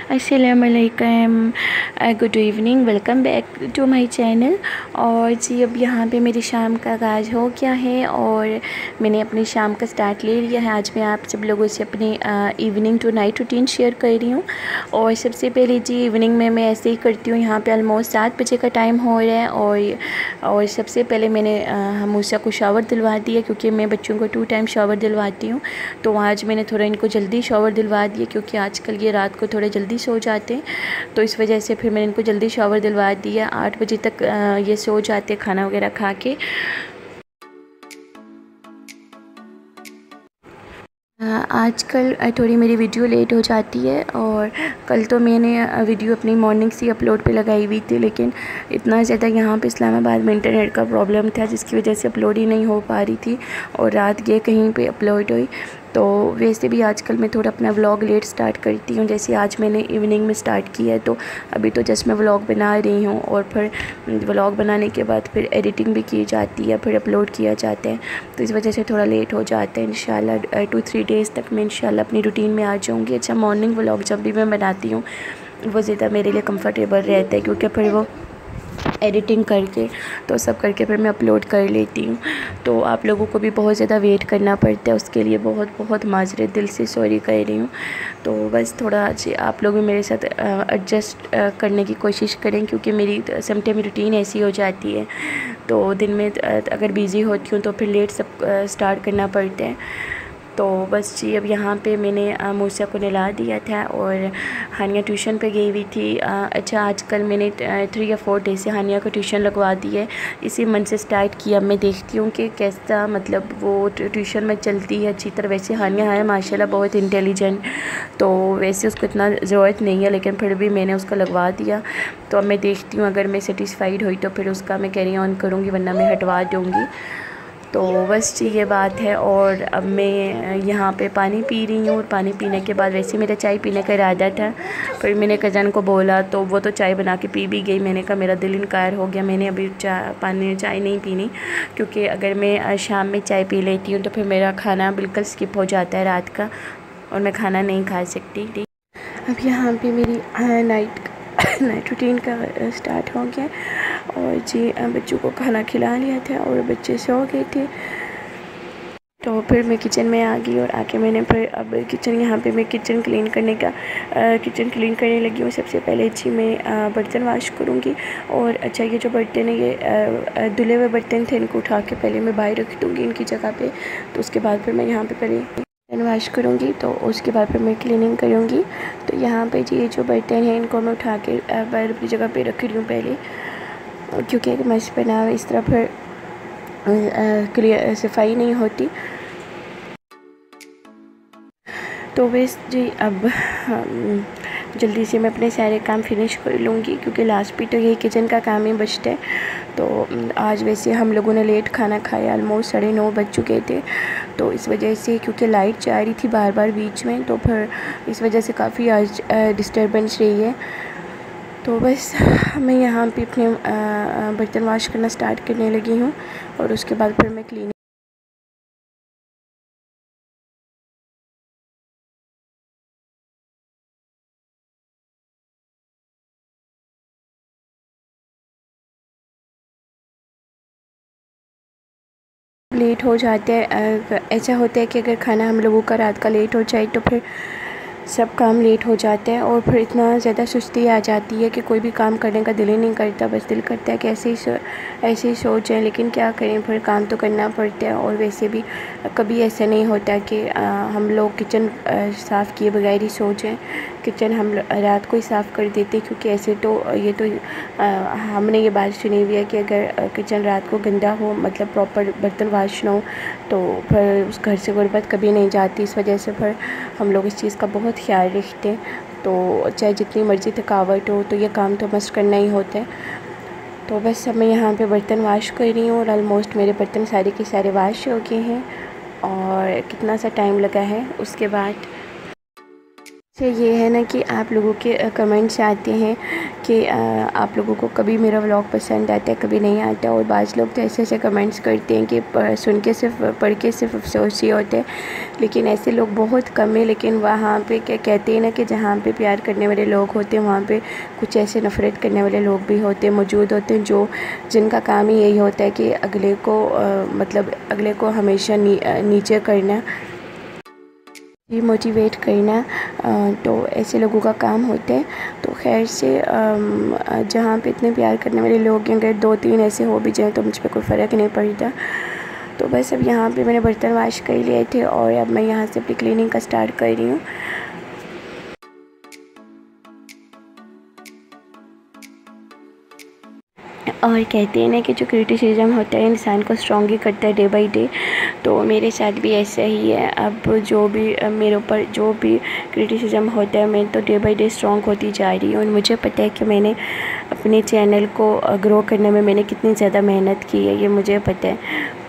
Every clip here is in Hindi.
अस्सलामुअलैकुम, good evening, welcome back to my channel. और जी अब यहाँ पे मेरी शाम का आगाज़ हो गया है और मैंने अपनी शाम का स्टार्ट ले लिया है। आज मैं आप सब लोगों से अपनी evening to night routine share कर रही हूँ। और सबसे पहले जी इवनिंग में मैं ऐसे ही करती हूँ। यहाँ पे ऑलमोस्ट 7 बजे का टाइम हो रहा है और सबसे पहले मैंने हमूसा को शावर दिलवा दिया, क्योंकि मैं बच्चों को 2 टाइम शावर दिलवाती हूँ। तो आज मैंने थोड़ा इनको जल्दी शावर दिलवा दिया, क्योंकि आजकल ये रात को थोड़े जल्दी सो जाते हैं। तो इस वजह से फिर मैंने इनको जल्दी शावर दिलवा दिया। 8 बजे तक ये सो जाते खाना वगैरह खा के। आजकल थोड़ी मेरी वीडियो लेट हो जाती है और कल तो मैंने वीडियो अपनी मॉर्निंग से अपलोड पे लगाई हुई थी, लेकिन इतना ज़्यादा यहाँ पे इस्लामाबाद में इंटरनेट का प्रॉब्लम था, जिसकी वजह से अपलोड ही नहीं हो पा रही थी और रात गए कहीं पे अपलोड हुई। तो वैसे भी आजकल मैं थोड़ा अपना व्लॉग लेट स्टार्ट करती हूँ। जैसे आज मैंने इवनिंग में स्टार्ट किया है, तो अभी तो जस्ट मैं व्लॉग बना रही हूँ और फिर व्लॉग बनाने के बाद फिर एडिटिंग भी की जाती है, फिर अपलोड किया जाता है। तो इस वजह से थोड़ा लेट हो जाता है। इंशाल्लाह 2-3 डेज़ तक मैं इंशाल्लाह अपनी रूटीन में आ जाऊँगी। अच्छा, मॉर्निंग व्लॉग जब भी मैं बनाती हूँ वो ज़्यादा मेरे लिए कंफर्टेबल रहता है, क्योंकि फिर वो एडिटिंग करके तो सब करके फिर मैं अपलोड कर लेती हूँ। तो आप लोगों को भी बहुत ज़्यादा वेट करना पड़ता है, उसके लिए बहुत बहुत माजरत, दिल से सॉरी कह रही हूँ। तो बस थोड़ा आप लोग भी मेरे साथ एडजस्ट करने की कोशिश करें, क्योंकि मेरी समटाइम रूटीन ऐसी हो जाती है। तो दिन में अगर बिज़ी होती हूँ तो फिर लेट सब स्टार्ट करना पड़ता है। तो बस जी अब यहाँ पे मैंने मूसा को नहला दिया था और हानिया ट्यूशन पे गई हुई थी। अच्छा, आजकल मैंने 3 या 4 डे से हानिया को ट्यूशन लगवा दी है। इसी मन से स्टार्ट किया। अब मैं देखती हूँ कि कैसा मतलब वो ट्यूशन में चलती है अच्छी तरह। वैसे हानिया है माशाल्लाह बहुत इंटेलिजेंट, तो वैसे उसको इतना ज़रूरत नहीं है, लेकिन फिर भी मैंने उसका लगवा दिया। तो अब मैं देखती हूँ, अगर मैं सेटिस्फाइड हुई तो फिर उसका मैं कैरी ऑन करूँगी, वरना मैं हटवा दूँगी। तो बस जी ये बात है। और अब मैं यहाँ पे पानी पी रही हूँ और पानी पीने के बाद वैसे मेरा चाय पीने का इरादा था, फिर मैंने कज़न को बोला तो वो तो चाय बना के पी भी गई। मैंने कहा मेरा दिल इनकार हो गया, मैंने अभी चाय नहीं पीनी, क्योंकि अगर मैं शाम में चाय पी लेती हूँ तो फिर मेरा खाना बिल्कुल स्किप हो जाता है रात का और मैं खाना नहीं खा सकती। अब यहाँ पे मेरी नाइट रूटीन का स्टार्ट हो गया और जी बच्चों को खाना खिला लिया था और बच्चे सो गए थे। तो फिर मैं किचन में आ गई और आके मैंने फिर अब यहाँ पे मैं किचन क्लीन करने लगी हूँ। सबसे पहले जी मैं बर्तन वॉश करूँगी। और अच्छा, ये जो बर्तन है ये धुले हुए बर्तन थे, इनको उठा के पहले मैं बाहर रख दूँगी इनकी जगह पे। तो उसके बाद फिर मैं यहाँ पे पहले बर्तन वॉश करूँगी, तो उसके बाद फिर मैं क्लीनिंग करूँगी। तो यहाँ पे जी ये जो बर्तन हैं इनको मैं उठा के बाहर अपनी जगह पे रख रही हूँ पहले, क्योंकि एक मस बना इस तरह फिर क्लियर सफाई नहीं होती। तो बस जी अब जल्दी से मैं अपने सारे काम फिनिश कर लूँगी, क्योंकि लास्ट भी तो यही किचन का काम ही बचता है। तो आज वैसे हम लोगों ने लेट खाना खाया, ऑलमोस्ट 9:30 बज चुके थे। तो इस वजह से, क्योंकि लाइट जा रही थी बार बार बीच में, तो फिर इस वजह से काफ़ी आज डिस्टर्बेंस रही है। तो बस मैं यहाँ पे अपने बर्तन वॉश करना स्टार्ट करने लगी हूँ और उसके बाद फिर मैं क्लीनिंग लेट हो जाते हैं। ऐसा होता है कि अगर खाना हम लोगों का रात का लेट हो जाए तो फिर सब काम लेट हो जाते हैं और फिर इतना ज़्यादा सुस्ती आ जाती है कि कोई भी काम करने का दिल ही नहीं करता। बस दिल करता है कि ऐसे ही सो जाएं, लेकिन क्या करें, फिर काम तो करना पड़ता है। और वैसे भी कभी ऐसा नहीं होता कि हम लोग किचन साफ़ किए बगैर ही सो जाएं। किचन हम रात को ही साफ़ कर देते, क्योंकि ऐसे तो ये तो हमने ये बात सुनी हुई है कि अगर किचन रात को गंदा हो, मतलब प्रॉपर बर्तन वाश ना हो, तो फिर उस घर से गुर्बत कभी नहीं जाती। इस वजह से फिर हम लोग इस चीज़ का बहुत ख्याल रखते हैं। तो चाहे जितनी मर्ज़ी थकावट हो, तो ये काम तो मस्ट करना ही होता है। तो बस अब मैं यहाँ पे बर्तन वाश कर रही हूँ और ऑलमोस्ट मेरे बर्तन सारे के सारे वाश हो गए हैं। और कितना सा टाइम लगा है उसके बाद ये है ना कि आप लोगों के कमेंट्स आते हैं कि आप लोगों को कभी मेरा व्लॉग पसंद आता है, कभी नहीं आता। और बाज़ लोग तो ऐसे ऐसे कमेंट्स करते हैं कि सुन के सिर्फ पढ़ के सिर्फ अफसोस ही होते हैं, लेकिन ऐसे लोग बहुत कम हैं। लेकिन वहाँ पे क्या कहते हैं ना कि जहाँ पे प्यार करने वाले लोग होते हैं वहाँ पे कुछ ऐसे नफ़रत करने वाले लोग भी होते हैं, मौजूद होते हैं, जिनका काम ही यही होता है कि अगले को मतलब अगले को हमेशा नीचे करना, मोटिवेट करना। तो ऐसे लोगों का काम होता है। तो खैर से जहाँ पे इतने प्यार करने वाले लोग हैं, अगर 2-3 ऐसे हो भी जाएँ तो मुझ पर कोई फ़र्क नहीं पड़ता। तो बस अब यहाँ पे मैंने बर्तन वाश कर लिए थे और अब मैं यहाँ से अपनी क्लीनिंग का स्टार्ट कर रही हूँ। और कहते हैं ना कि जो क्रिटिसिज्म होता है इंसान को स्ट्रॉन्ग ही करता है डे बाय डे। तो मेरे साथ भी ऐसा ही है। अब जो भी मेरे ऊपर जो भी क्रिटिसिज्म होता है, मैं तो डे बाय डे स्ट्रॉन्ग होती जा रही हूँ। और मुझे पता है कि मैंने अपने चैनल को ग्रो करने में मैंने कितनी ज़्यादा मेहनत की है, ये मुझे पता है।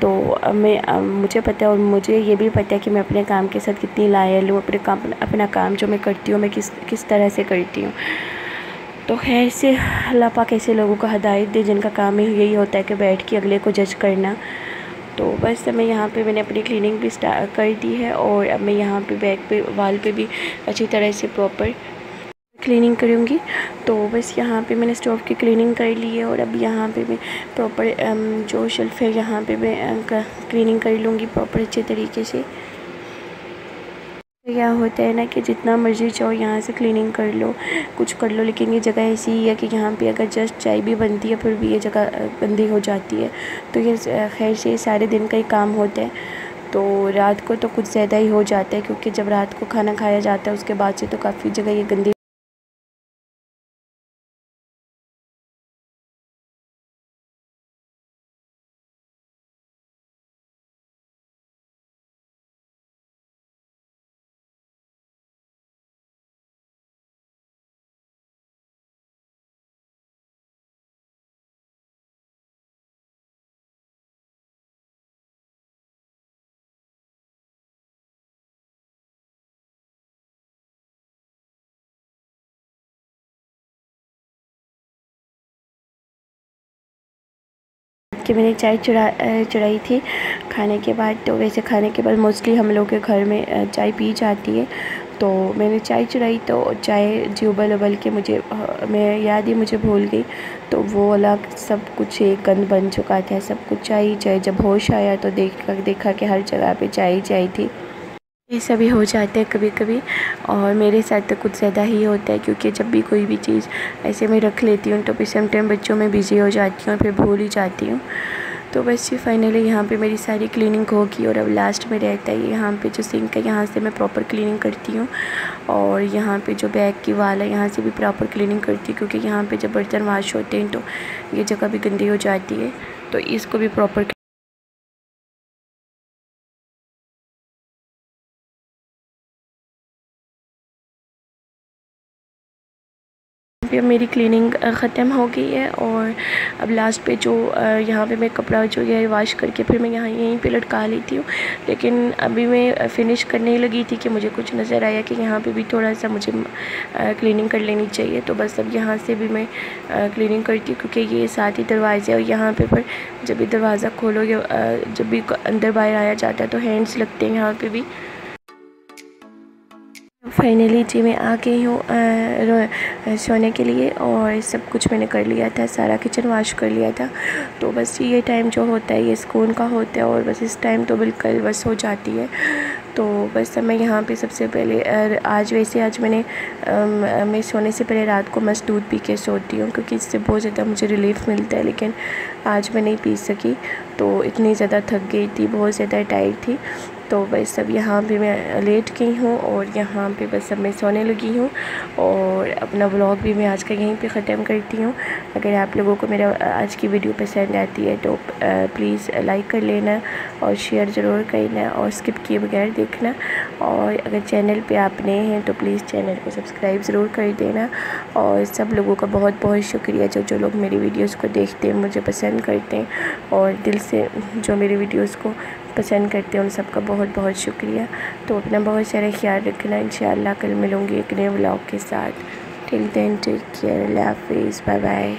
तो मुझे पता है और मुझे ये भी पता है कि मैं अपने काम के साथ कितनी लायल हूँ। अपना काम जो मैं करती हूँ मैं किस तरह से करती हूँ। तो खैर से अल्लाह पाक ऐसे लोगों को हिदायत दे जिनका काम ही यही होता है कि बैठ के अगले को जज करना। तो बस मैं यहाँ पे मैंने अपनी क्लीनिंग भी स्टार्ट कर दी है और अब मैं यहाँ पे बैक पे वाल पे भी अच्छी तरह से प्रॉपर क्लीनिंग करूँगी। तो बस यहाँ पे मैंने स्टोव की क्लीनिंग कर ली है और अब यहाँ पे मैं प्रॉपर जो शेल्फ़ है यहाँ पे मैं क्लीनिंग कर लूँगी प्रॉपर अच्छे तरीके से। क्या होता है ना कि जितना मर्ज़ी चाहो यहाँ से क्लीनिंग कर लो, कुछ कर लो, लेकिन ये जगह ऐसी ही है कि यहाँ पे अगर जस्ट चाय भी बनती है फिर भी ये जगह गंदी हो जाती है। तो ये खैर से सारे दिन का ही काम होता है। तो रात को तो कुछ ज़्यादा ही हो जाता है, क्योंकि जब रात को खाना खाया जाता है उसके बाद से तो काफ़ी जगह ये गंदी कि मैंने चाय चढ़ाई थी खाने के बाद। तो वैसे खाने के बाद मोस्टली हम लोग के घर में चाय पी जाती है। तो मैंने चाय चढ़ाई तो चाय जी उबल के मैं याद ही मुझे भूल गई। तो वो अलग सब कुछ एक गंद बन चुका था, सब कुछ चाय चाय। जब होश आया तो देखा कि हर जगह पे चाय चाय थी। ये सभी हो जाता है कभी कभी और मेरे साथ तो कुछ ज़्यादा ही होता है, क्योंकि जब भी कोई भी चीज़ ऐसे मैं रख लेती हूँ तो फिर सम टाइम बच्चों में बिज़ी हो जाती हूँ और फिर भूल ही जाती हूँ। तो बस ये फाइनली यहाँ पे मेरी सारी क्लीनिंग होगी और अब लास्ट में रहता है यहाँ पे जो सिंक है, यहाँ से मैं प्रॉपर क्लीनिंग करती हूँ। और यहाँ पे जो बैक की वाल है यहाँ से भी प्रॉपर क्लीनिंग करती हूँ, क्योंकि यहाँ पे जब बर्तन वाश होते हैं तो ये जगह भी गंदी हो जाती है। तो इसको भी प्रॉपर अब मेरी क्लीनिंग ख़त्म हो गई है। और अब लास्ट पे जो यहाँ पे मैं कपड़ा जो है वॉश करके फिर मैं यहीं पे लटका लेती हूँ। लेकिन अभी मैं फ़िनिश करने ही लगी थी कि मुझे कुछ नज़र आया कि यहाँ पे भी थोड़ा सा मुझे क्लीनिंग कर लेनी चाहिए। तो बस अब यहाँ से भी मैं क्लीनिंग करती हूँ, क्योंकि ये साथ ही दरवाज़े और यहाँ पर जब भी दरवाज़ा खोलो या जब भी अंदर बाहर आया जाता है तो हैंड्स लगते हैं यहाँ पर भी। फाइनली जी मैं आ गई हूँ सोने के लिए और सब कुछ मैंने कर लिया था, सारा किचन वॉश कर लिया था। तो बस ये टाइम जो होता है ये सुकून का होता है और बस इस टाइम तो बिल्कुल बस हो जाती है। तो बस मैं यहाँ पे सबसे पहले आज मैं सोने से पहले रात को मस्त दूध पी के सोती हूँ, क्योंकि इससे बहुत ज़्यादा मुझे रिलीफ़ मिलता है। लेकिन आज मैं नहीं पी सकी, तो इतनी ज़्यादा थक गई थी, बहुत ज़्यादा टायर्ड थी। तो बस अब यहाँ पे मैं लेट गई हूँ और यहाँ पे बस अब मैं सोने लगी हूँ और अपना व्लॉग भी मैं आज का यहीं पे ख़त्म करती हूँ। अगर आप लोगों को मेरा आज की वीडियो पसंद आती है तो प्लीज़ लाइक कर लेना और शेयर ज़रूर करना और स्किप किए बगैर देखना। और अगर चैनल पे आप नए हैं तो प्लीज़ चैनल को सब्सक्राइब ज़रूर कर देना। और सब लोगों का बहुत बहुत शुक्रिया जो लोग मेरी वीडियोज़ को देखते हैं, मुझे पसंद करते हैं और दिल से जो मेरी वीडियोज़ को पसंद करते हैं उन सबका बहुत बहुत शुक्रिया। तो अपना बहुत सारा ख्याल रखना। इंशाअल्लाह कल मिलूँगी एक नए व्लॉग के साथ। टिल देन टेक केयर, अल्लाह हाफिज़, बाय बाय।